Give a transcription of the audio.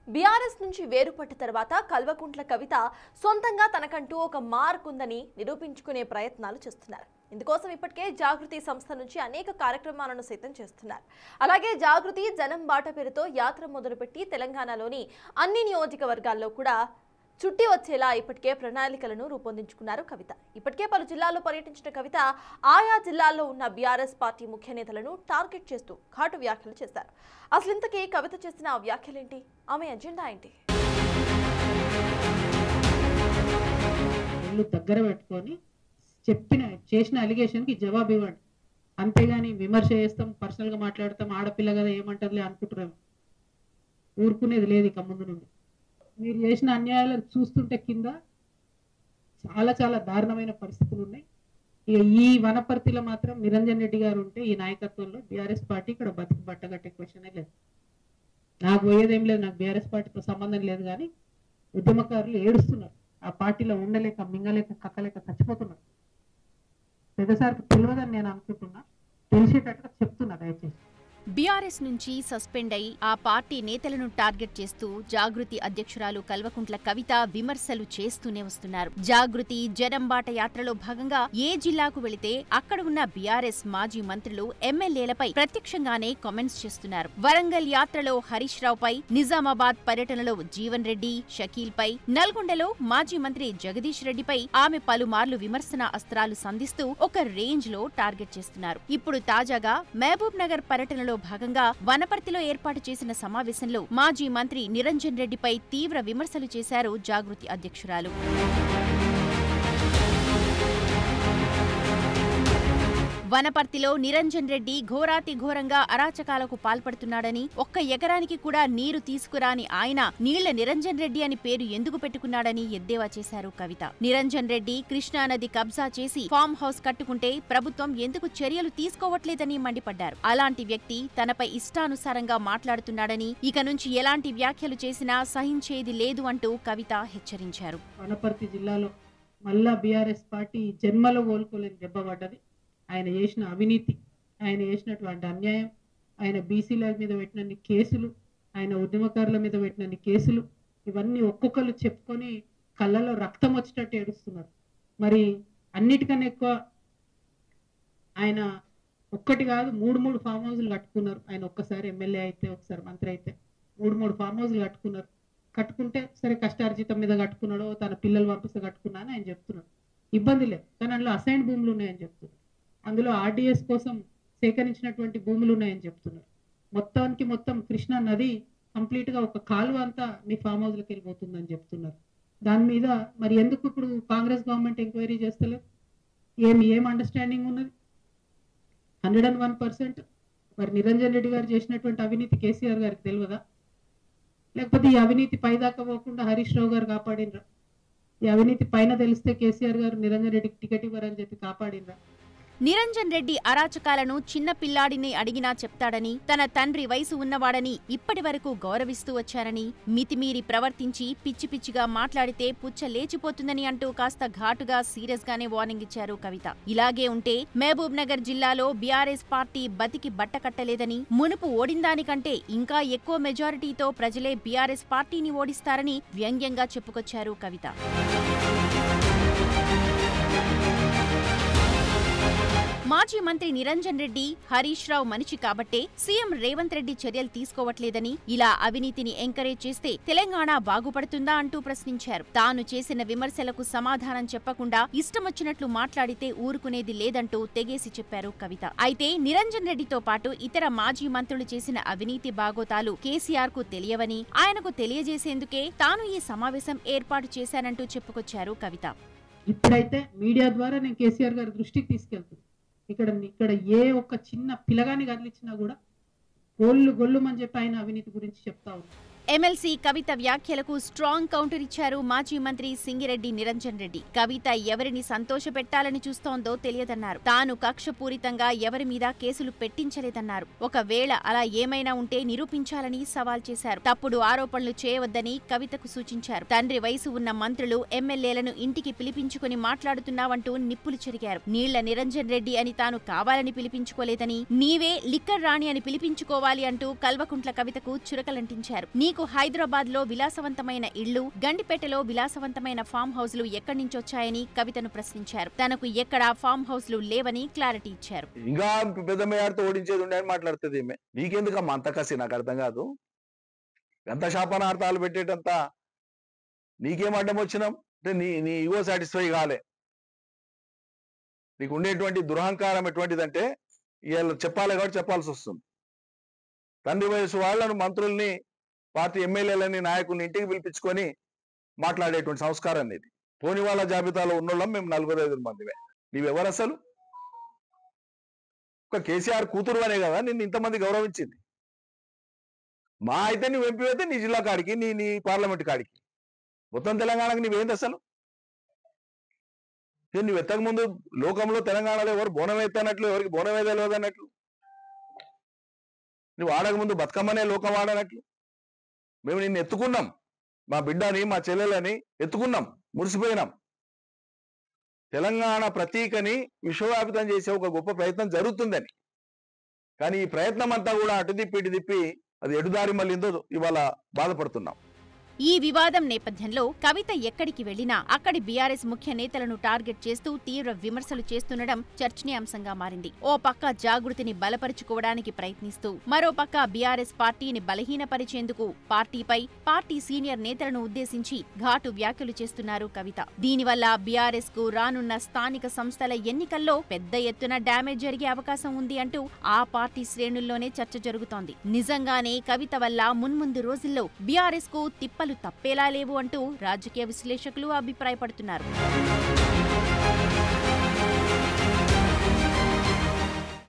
BRS నుంచి వేరుపట్టిన తర్వాత కల్వకుంట్ల కవిత సొంతంగా తనకంటూ ఒక మార్క్ ఉందని నిరూపించుకునే ప్రయత్నాలు చేస్తున్నారు. ఇందుకోసం ఇప్పటికే జాగృతి సంస్థ నుంచి అనేక కార్యక్రమాలను సైతం చేస్తున్నారు. అలాగే జాగృతి జనం బాట పేరుతో యాత్ర మొదలుపెట్టి తెలంగాణలోని అన్ని నియోజకవర్గాల్లో కూడా చుట్టి వచ్చేలా ఇప్పటికే ప్రణాళికలను రూపొందించుకున్నారు కవిత. ఇప్పటికే పలు జిల్లాల్లో పర్యటించిన కవిత ఆయా జిల్లాల్లో ఉన్న బీఆర్ఎస్ పార్టీ ముఖ్య నేతలను టార్గెట్ చేస్తూ ఘాటు వ్యాఖ్యలు చేశారు. అసలు ఇంతకీ కవిత చేసిన ఆ వ్యాఖ్యలేంటి, ఆమె అజెండా ఏంటి? దగ్గర పెట్టుకొని చేసిన అలిగేషన్ కి జవాబు ఇవ్వండి, అంతేగాని విమర్శ చేస్తాం, పర్సనల్ గా మాట్లాడతాం, ఆడపిల్ల కదా ఏమంటదిలే అనుకుంటున్నాం. ఊరుకునేది లేదు ఇక ముందు నుండి. మీరు చేసిన అన్యాయాలను చూస్తుంటే కింద చాలా చాలా దారుణమైన పరిస్థితులు ఉన్నాయి. ఈ వనపర్తిలో మాత్రం నిరంజన్ రెడ్డి గారు ఉంటే ఈ నాయకత్వంలో బీఆర్ఎస్ పార్టీ ఇక్కడ బతికి బట్టగట్టే క్వశ్చనే లేదు. నాకు పోయేదేం లేదు, నాకు బీఆర్ఎస్ పార్టీతో సంబంధం లేదు. కానీ ఉద్యమకారులు ఏడుస్తున్నారు, ఆ పార్టీలో ఉండలేక మింగలేక కక్కలేక చచ్చిపోతున్నారు. పెద్దసారికి తెలియదని నేను అనుకుంటున్నా, తెలిసేటట్టుగా చెప్తున్నా దయచేసి. బీఆర్ఎస్ నుంచి సస్పెండ్ అయి ఆ పార్టీ నేతలను టార్గెట్ చేస్తూ జాగృతి అధ్యక్షురాలు కల్వకుంట్ల కవిత విమర్శలు చేస్తూనే వస్తున్నారు. జాగృతి జనంబాట యాత్రలో భాగంగా ఏ జిల్లాకు వెళితే అక్కడ ఉన్న బీఆర్ఎస్ మాజీ మంత్రులు ఎమ్మెల్యేలపై ప్రత్యక్షంగానే కామెంట్స్ చేస్తున్నారు. వరంగల్ యాత్రలో హరీష్ రావుపై, నిజామాబాద్ పర్యటనలో జీవన్ రెడ్డి, షకీల్ పై, నల్గొండలో మాజీ మంత్రి జగదీష్ రెడ్డిపై ఆమె పలుమార్లు విమర్శన అస్త్రాలు సంధిస్తూ ఒక రేంజ్ లో టార్గెట్ చేస్తున్నారు. ఇప్పుడు తాజాగా మహబూబ్ నగర్ పర్యటనలో భాగంగా వనపర్తిలో ఏర్పాటు చేసిన సమావేశంలో మాజీ మంత్రి నిరంజన్ రెడ్డిపై తీవ్ర విమర్శలు చేశారు జాగృతి అధ్యక్షురాలు. వనపర్తిలో నిరంజన్ రెడ్డి ఘోరాతి ఘోరంగా అరాచకాలకు పాల్పడుతున్నాడని, ఒక్క ఎకరానికి కూడా నీరు తీసుకురాని ఆయన నీళ్ల నిరంజన్ రెడ్డి అని పేరు ఎందుకు పెట్టుకున్నాడని ఎద్దేవా చేశారు కవిత. నిరంజన్ రెడ్డి కృష్ణానది కబ్జా చేసి ఫామ్ హౌస్ కట్టుకుంటే ప్రభుత్వం ఎందుకు చర్యలు తీసుకోవట్లేదని మండిపడ్డారు. అలాంటి వ్యక్తి తనపై ఇష్టానుసారంగా మాట్లాడుతున్నాడని, ఇక నుంచి ఎలాంటి వ్యాఖ్యలు చేసినా సహించేది లేదు అంటూ కవిత హెచ్చరించారు. వనపర్తి జిల్లాలో మళ్ళా బీఆర్ఎస్ పార్టీ జన్మలో కోలుకోలేని దెబ్బపడ్డది. ఆయన చేసిన అవినీతి, ఆయన చేసినటువంటి అన్యాయం, ఆయన బీసీల మీద పెట్టినన్ని కేసులు, ఆయన ఉద్యమకారుల మీద పెట్టినన్ని కేసులు, ఇవన్నీ ఒక్కొక్కరు చెప్పుకొని కళ్ళలో రక్తం వచ్చేటట్టు ఏడుస్తున్నారు. మరి అన్నిటికన్నా ఎక్కువ ఆయన ఒక్కటి కాదు మూడు ఫామ్ హౌస్లు కట్టుకున్నారు. ఆయన ఒక్కసారి ఎమ్మెల్యే అయితే, ఒకసారి మంత్రి అయితే మూడు ఫామ్ హౌస్లు కట్టుకున్నారు. కట్టుకుంటే సరే కష్టార్జితం మీద కట్టుకున్నాడో, తన పిల్లలు పంపిస్తే కట్టుకున్నా అని ఆయన చెప్తున్నాడు. ఇబ్బంది లేదు, కానీ అందులో అసైన్ భూములు ఉన్నాయని చెప్తున్నారు. అందులో ఆర్డీఎస్ కోసం సేకరించినటువంటి భూములు ఉన్నాయని చెప్తున్నారు. మొత్తం కృష్ణా నది కంప్లీట్ గా ఒక కాలువ అంతా మీ ఫామ్ హౌస్లకు వెళ్ళిపోతుందని చెప్తున్నారు. దాని మీద మరి ఎందుకు ఇప్పుడు కాంగ్రెస్ గవర్నమెంట్ ఎంక్వైరీ చేస్తలేదు? ఏం అండర్స్టాండింగ్ ఉన్నది? 101%. మరి నిరంజన్ రెడ్డి గారు చేసినటువంటి అవినీతి కేసీఆర్ గారికి తెలియదా? లేకపోతే ఈ అవినీతి పైదాకా పోకుండా హరీష్ రావు గారు కాపాడినరా? ఈ అవినీతి పైన తెలిస్తే కేసీఆర్ గారు నిరంజన్ రెడ్డికి టికెట్ ఇవ్వరని చెప్పి కాపాడినరా? నిరంజన్ రెడ్డి అరాచకాలను చిన్న పిల్లాడిని అడిగినా చెప్తాడని, తన తండ్రి వయసు ఉన్నవాడని ఇప్పటి వరకు గౌరవిస్తూ వచ్చారని, మితిమీరి ప్రవర్తించి పిచ్చి పిచ్చిగా మాట్లాడితే పుచ్చ లేచిపోతుందని అంటూ కాస్త ఘాటుగా సీరియస్ గానే వార్నింగ్ ఇచ్చారు కవిత. ఇలాగే ఉంటే మహబూబ్ నగర్ జిల్లాలో బీఆర్ఎస్ పార్టీ బతికి బట్టకట్టలేదని, మునుపు ఓడిందానికంటే ఇంకా ఎక్కువ మెజారిటీతో ప్రజలే బీఆర్ఎస్ పార్టీని ఓడిస్తారని వ్యంగ్యంగా చెప్పుకొచ్చారు కవిత. మాజీ మంత్రి నిరంజన్ రెడ్డి హరీష్ రావు మనిషి కాబట్టే సీఎం రేవంత్ రెడ్డి చర్యలు తీసుకోవట్లేదని, ఇలా అవినీతిని ఎంకరేజ్ చేస్తే తెలంగాణ బాగుపడుతుందా అంటూ ప్రశ్నించారు. తాను చేసిన విమర్శలకు సమాధానం చెప్పకుండా ఇష్టమొచ్చినట్లు మాట్లాడితే ఊరుకునేది లేదంటూ తెగేసి చెప్పారు కవిత. అయితే నిరంజన్ రెడ్డితో పాటు ఇతర మాజీ మంత్రులు చేసిన అవినీతి బాగోతాలు కేసీఆర్ కు తెలియవని, ఆయనకు తెలియజేసేందుకే తాను ఈ సమావేశం ఏర్పాటు చేశానంటూ చెప్పుకొచ్చారు కవిత. ఇప్పుడైతే మీడియా ద్వారా నేను కేసీఆర్ గారి దృష్టికి తీసుకెళ్తున్నాను. ఇక్కడ ఏ ఒక్క చిన్న పిల్లగాని కదిలిచ్చినా కూడా గొల్లుమని చెప్పి ఆయన అవినీతి గురించి చెప్తా ఉన్నారు. ఎమ్మెల్సీ కవిత వ్యాఖ్యలకు స్ట్రాంగ్ కౌంటర్ ఇచ్చారు మాజీ మంత్రి సింగిరెడ్డి నిరంజన్ రెడ్డి. కవిత ఎవరిని సంతోషపెట్టాలని చూస్తోందో తెలియదన్నారు. తాను కక్షపూరితంగా ఎవరి మీద కేసులు పెట్టించలేదన్నారు. ఒకవేళ అలా ఏమైనా ఉంటే నిరూపించాలని సవాల్ చేశారు. తప్పుడు ఆరోపణలు చేయవద్దని కవితకు సూచించారు. తండ్రి వయసు ఉన్న మంత్రులు, ఎమ్మెల్యేలను ఇంటికి పిలిపించుకుని మాట్లాడుతున్నావంటూ నిప్పులు చెరిగారు. నీళ్ల నిరంజన్ రెడ్డి అని తాను కావాలని పిలిపించుకోలేదని, నీవే లిక్కర్ రాణి అని పిలిపించుకోవాలి అంటూ కల్వకుంట్ల కవితకు చురకలంటించారు. నీ నీకు హైదరాబాద్ లో విలాసవంతమైన ఇళ్లు, గండిపేటలో విలాసవంతమైన ఫామ్ హౌస్లు ఎక్కడి నుంచొచ్చాయని కవితను ప్రశ్నించారు. తనకు ఎక్కడా ఫామ్ హౌస్లు లేవని క్లారిటీ ఇచ్చారు. ఇంకా పెద్ద మేయాడితో ఓడించేది ఉండే అని మాట్లాడుతుంది ఈమె. నీకెందుకమ్మా అంత కసి? నాకు అర్థం కాదు. ఎంత శాపనార్థాలు పెట్టేటంత నీకేం అడ్డం వచ్చినాం అంటే నీ ఈగో సాటిస్ఫై కాలే. నీకు ఉండేటువంటి దురహంకారం ఎటువంటిదంటే వీళ్ళు చెప్పాలి కాబట్టి చెప్పాల్సి వస్తుంది. తండ్రి వయసు వాళ్ళను, మంత్రుల్ని, పార్టీ ఎమ్మెల్యేలని, నాయకుల్ని ఇంటికి పిలిపించుకొని మాట్లాడేటువంటి సంస్కారం ఇది. పోని వాళ్ళ జాబితాలో ఉన్నోళ్ళం మేము 4-5 మందిమే. నీవెవరు అసలు? ఒక కేసీఆర్ కూతురు అనే కదా నిన్ను ఇంతమంది గౌరవించింది. మా అయితే నువ్వు ఎంపీ అయితే నీ జిల్లా కాడికి, నీ పార్లమెంట్ కాడికి, మొత్తం తెలంగాణకి నీవేంది అసలు? నువ్వు ఎత్తక ముందు లోకంలో తెలంగాణలో ఎవరు బోనం ఎత్తనట్లు, ఎవరికి బోనం వేదలేదు అన్నట్లు, నువ్వు ఆడక ముందు బతుకమ్మనే లోకం ఆడనట్లు. మేము నిన్ను ఎత్తుకున్నాం, మా బిడ్డని, మా చెల్లెలని ఎత్తుకున్నాం, మురిసిపోయినాం. తెలంగాణ ప్రతీకని విశ్వవ్యాపితం చేసే ఒక గొప్ప ప్రయత్నం జరుగుతుందని. కానీ ఈ ప్రయత్నం అంతా కూడా అటు తిప్పి ఇటు తిప్పి అది ఎటుదారి మళ్ళీందో ఇవాళ బాధపడుతున్నాం. ఈ వివాదం నేపథ్యంలో కవిత ఎక్కడికి వెళ్లినా అక్కడి బీఆర్ఎస్ ముఖ్య నేతలను టార్గెట్ చేస్తూ తీవ్ర విమర్శలు చేస్తుండడం చర్చనీయాంశంగా మారింది. ఓ పక్క జాగృతిని బలపరుచుకోవడానికి ప్రయత్నిస్తూ, మరో పక్క బీఆర్ఎస్ పార్టీని బలహీనపరిచేందుకు పార్టీపై, పార్టీ సీనియర్ నేతలను ఉద్దేశించి ఘాటు వ్యాఖ్యలు చేస్తున్నారు కవిత. దీనివల్ల బీఆర్ఎస్ కు రానున్న స్థానిక సంస్థల ఎన్నికల్లో పెద్ద ఎత్తున డ్యామేజ్ జరిగే అవకాశం ఉంది అంటూ ఆ పార్టీ శ్రేణుల్లోనే చర్చ జరుగుతోంది. నిజంగానే కవిత వల్ల మున్ముందు రోజుల్లో బీఆర్ఎస్ కు తిప్పలు తప్పేలా లేవు అంటూ రాజకీయ విశ్లేషకులు అభిప్రాయపడుతున్నారు.